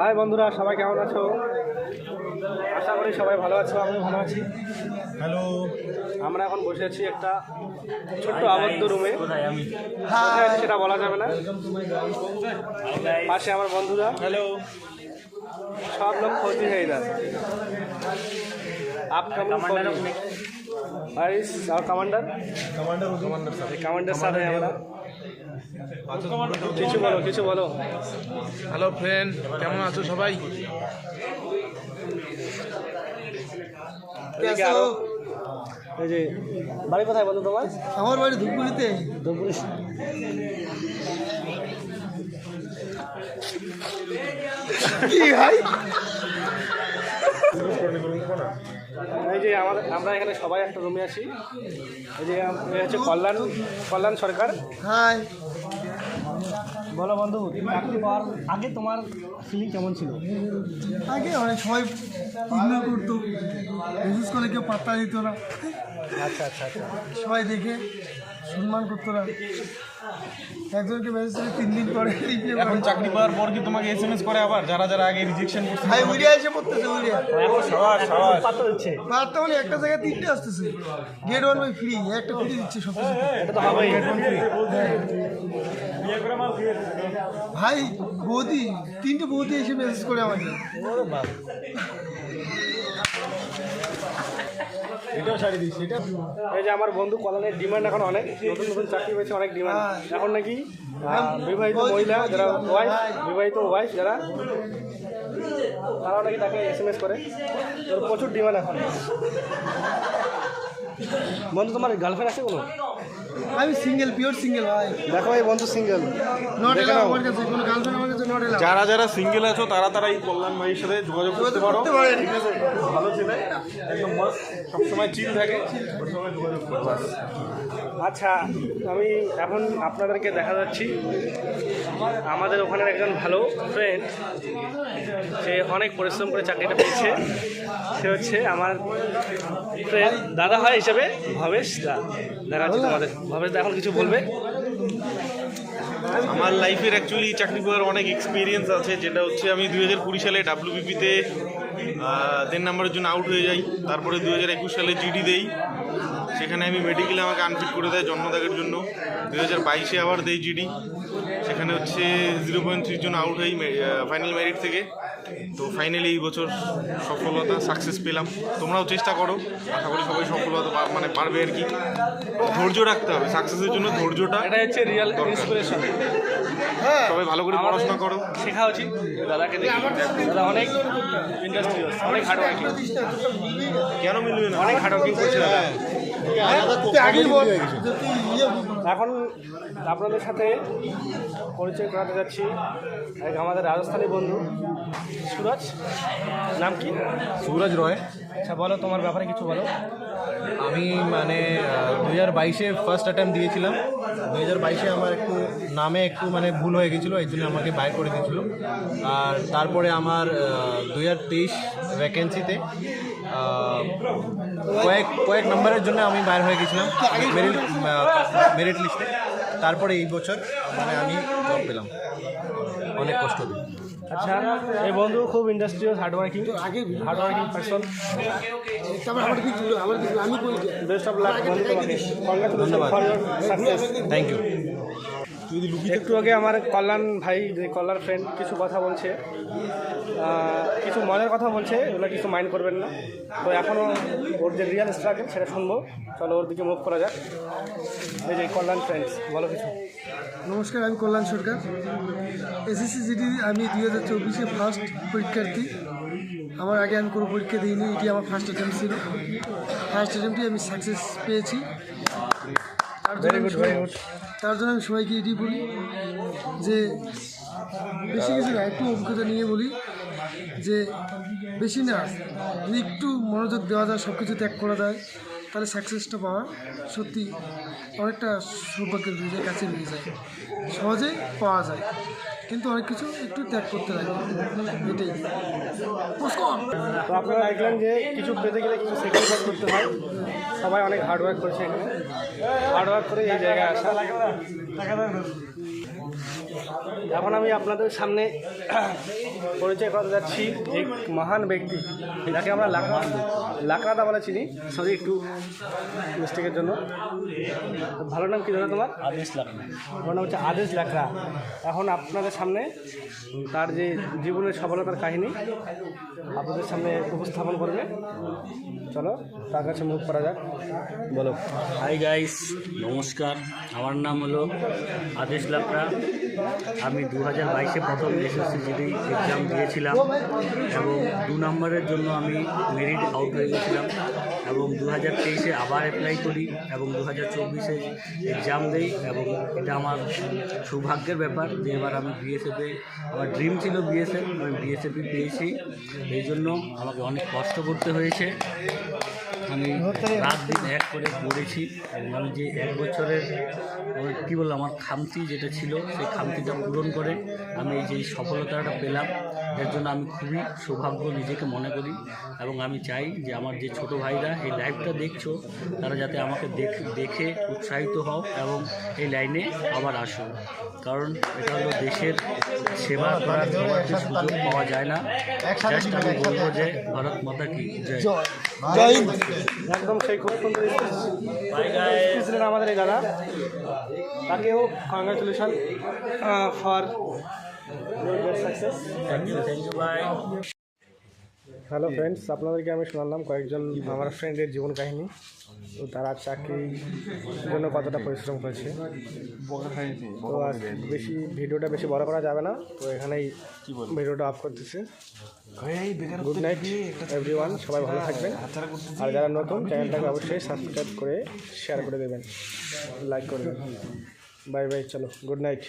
High বন্ধুরা, সবাই কেমন আছো? আশা করি সবাই ভালো আছো, আমিও ভালো আছি। হ্যালো, আমরা এখন বসে আছি একটা ছোট্ট আবদ্ধ রুমে। সেটা বলা যাবে না। পাশে আমার বন্ধুরা, হ্যালো, সব লোক ফৌজি হায়দার। আপকামিং কমান্ডার সাথে আমরা কিছু বলো। হ্যালো ফ্রেন্ড, কেমন আছো সবাই? এই যে বাড়ি কোথায় বলো তোমার? আমার বাড়ি ধূপগুড়িতে। কি ভাই? এই যে আমরা এখানে সবাই একটা রুমে আছি। এই যে হচ্ছে কল্যাণ সরকার। হাই, বলো বন্ধু, চাকরি পাওয়ার আগে তোমার ফিলিং কেমন ছিল? আগে অনেক সবাই ইগনোর করতো, বিশেষ করে কেউ পাত্তা দিত না। আচ্ছা, সবাই দেখে সম্মান করতো না। একজনকে মেসেজ করে 3 দিন পরে এখন চাকরি পাওয়ার পর কি তোমাকে SMS করে আবার যারা আগে রিজেকশন করছে? ভাই উড়িয়া এসে পড়তেছে, উড়িয়া পাত্তা দিচ্ছে। পাত্তা মানে একটা জায়গায় 3টে আসতেছে। গেট 1 বাই ফ্রি, একটা ফ্রি দিচ্ছে সব কিছু। এটা তো হবেই। ভাই বৌদি 3টে বৌদি এসে মেসেজ করে আমাকে। এই যে আমার বন্ধু কল্যাণের ডিমান্ড এখন অনেক, নতুন চাকরি পেয়েছে, অনেক ডিমান্ড এখন নাকি। বিবাহিত মহিলা যারা বিবাহিত ওয়াইফ যারা, তারাও নাকি তাকে SMS করে। প্রচুর ডিমান্ড এখন। বন্ধু, তোমার গার্লফ্রেন্ড আছে কোনো? আমি সিঙ্গেল, পিওর সিঙ্গেল ভাই। দেখো এই বন্ধু সিঙ্গেল, নট এলাও আমার কাছে, কোনো গার্লফ্রেন্ড আমার কাছে নট এলাও। যারা সিঙ্গেল আছো তারা এই কল্যাণ ভাইয়ের সাথে যোগাযোগ করতে পারো। ঠিক আছে, ভালো ছেলে, একদম মস্ত, সবসময় চিল থাকে, ওর সময় যোগাযোগ করো। আচ্ছা, আমি এখন আপনাদেরকে দেখা যাচ্ছি আমাদের ওখানের একজন ভালো ফ্রেন্ড। সে অনেক পরিশ্রম করে চাকরিটা পেয়েছে। সে হচ্ছে আমার ফ্রেন্ড, দাদা হয় হিসেবে ভবেশ দা। দেখা যাচ্ছে তোমাদের ভবেশ দা এখন কিছু বলবে। আমার লাইফের অ্যাকচুয়ালি চাকরি পাওয়ার অনেক এক্সপিরিয়েন্স আছে, যেটা হচ্ছে আমি 2020 সালে WBPতে 10 নম্বরের জন্য আউট হয়ে যাই। তারপরে 2021 সালে GD দেই, সেখানে আমি মেডিকেলে আমাকে আনফিট করে দেয় জন্মদাগের জন্য। 2022-এ আবার দেই GD, সেখানে হচ্ছে 0.3 জন্য আউট হই ফাইনাল মেরিট থেকে। তো ফাইনালি এই বছর সফলতা সাকসেস পেলাম। তোমরাও চেষ্টা করো, আশা করি সবাই সফলতা পারবে আর কি। ধৈর্য রাখতে হবে সাকসেসের জন্য, ধৈর্যটা এটা হচ্ছে রিয়েল ইন্সপিরেশন। সবাই ভালো করে পড়াশোনা করো, শেখা উচিত দাদাকে দেখি। দাদা অনেক ইন্ডাস্ট্রিয়াস, অনেক হার্ডওয়ার্কিং। কেন মিলবে না? অনেক হার্ডওয়ার্কিং করছে দাদা। এখন আপনাদের সাথে পরিচয় করাতে যাচ্ছি এক আমাদের রাজস্থানী বন্ধু সুরজ। নাম কি? সুরজ রয়। আচ্ছা, বলো তোমার ব্যাপারে কিছু বলো। আমি 2022-এ ফার্স্ট অ্যাটেম্প দিয়েছিলাম। 2022-এ আমার নামে একটু ভুল হয়ে গেছিলো, এই জন্য আমাকে বাইর করে দিয়েছিলো। আর তারপরে আমার 2023 ভ্যাকেন্সিতে কয়েক নম্বরের জন্য আমি বাইর হয়ে গেছিলাম মেরিট লিস্টে। তারপরে এই বছর আমি জব পেলাম, অনেক কষ্ট দিই। আচ্ছা, এই বন্ধু খুব industrial, hardworking person. Best of luck বন্ধু, তোমাকে ধন্যবাদ। Thank you. একটু আগে আমার কল্যাণ ভাই, কল্যাণ ফ্রেন্ড কিছু কথা বলছে, কিছু মজার কথা বলছে, এগুলো কিছু মাইন্ড করবেন না। তো এখনও ওর যে রিয়েল স্ট্রাগল সেটা শুনবো, চলো ওর দিকে মুভ করা যাক। এই যে কল্যাণ ফ্রেন্ডস, বলো কিছু। নমস্কার, আমি কল্যাণ সরকার। SSC GD আমি 2024-এ ফার্স্ট পরীক্ষার্থী। আমার আগে আমি কোনো পরীক্ষা দিইনি, এটি আমার ফার্স্ট অ্যাটেম্প ছিল। ফার্স্ট অ্যাটেম্পটি আমি সাকসেস পেয়েছি। তার জন্য আমি সবাইকে এটি বলি যে বেশি কিছু না, একটু অভিজ্ঞতা নিয়ে বলি যে বেশি না, যদি একটু মনোযোগ দেওয়া যায়, সব কিছু ত্যাগ করা যায়, তাহলে সাকসেসটা পাওয়া সত্যি অনেকটা সৌভাগ্যের হয়ে কাছে নিয়ে যায়, সহজেই পাওয়া যায়। কিন্তু অনেক কিছু একটু ত্যাগ করতে লাগে, এটাই। তো আপনারা দেখলেন যে কিছু পেতে গেলে কিছু স্যাক্রিফাইস করতে হয়। সবাই অনেক হার্ডওয়ার্ক করছে, এখানে হার্ডওয়ার্ক করে এই জায়গায় আসা। এখন আমি আপনাদের সামনে পরিচয় করতে যাচ্ছি এক মহান ব্যক্তি, যাকে আমরা লাকড়াদা বলে চিনি। সরি একটু মিস্টেকের জন্য। ভালো নাম কি দাদা তোমার? আদেশ লাকড়া। আমার নাম হচ্ছে আদেশ লাকড়া। এখন আপনাদের সামনে তার যে জীবনের সফলতার কাহিনী আপনাদের সামনে উপস্থাপন করবে। চলো তার কাছে মুভ করা যাক, বলো। হাই গাইস, নমস্কার। আমার নাম হলো আদেশ লাকড়া। আমি 2022-এ প্রথম এসএসসি জিডি এক্সাম দিয়েছিলাম এবং 2 নম্বরের জন্য আমি মেরিট আউট হয়ে গেছিলাম এবং 2023-এ আবার অ্যাপ্লাই করি এবং 2024-এ এক্সাম দিই এবং এটা আমার সৌভাগ্যের ব্যাপার যে এবার আমি বিএসএফে, আমার ড্রিম ছিল বিএসএফ, আমি বিএসএফই পেয়েছি। এই জন্য আমাকে অনেক কষ্ট করতে হয়েছে। আমি রাত দিন এক করে পড়েছি এবং আমি যে 1 বছরের কী বললাম আমার খামতি যেটা ছিল সেই খামতিটা পূরণ করে আমি এই যে সফলতাটা পেলাম, এর জন্য আমি খুবই সৌভাগ্য নিজেকে মনে করি এবং আমি চাই যে আমার যে ছোট ভাইরা এই লাইভটা দেখছো তারা যাতে আমাকে দেখে উৎসাহিত হও এবং এই লাইনে আবার আসো, কারণ এটা হলো দেশের সেবা করার সুযোগ পাওয়া যায় না। জাস্ট আমি বলবো যে ভারত মাতা কি জয়। একদম সেই খুব সুন্দর বাই গাইস। ছিলেন আমাদের এই দাদা, তাকেও congratulation for success. Thank you bye. Hello friends, আপনাদেরকে আমি শোনালাম কয়েকজন আমার ফ্রেন্ডের জীবন কাহিনী, তো তারা চাকরির জন্য কতটা পরিশ্রম করেছে। তো আর ভিডিওটা বেশি বড় করা যাবে না, তো এখানেই ভিডিওটা অফ করতেছে। গুড নাইট এভরিওয়ান, সবাই ভালো থাকবেন। আর যারা নতুন চ্যানেলটাকে অবশ্যই সাবস্ক্রাইব করে শেয়ার করে দেবেন, লাইক করবেন। বাই বাই, চলো গুড নাইট।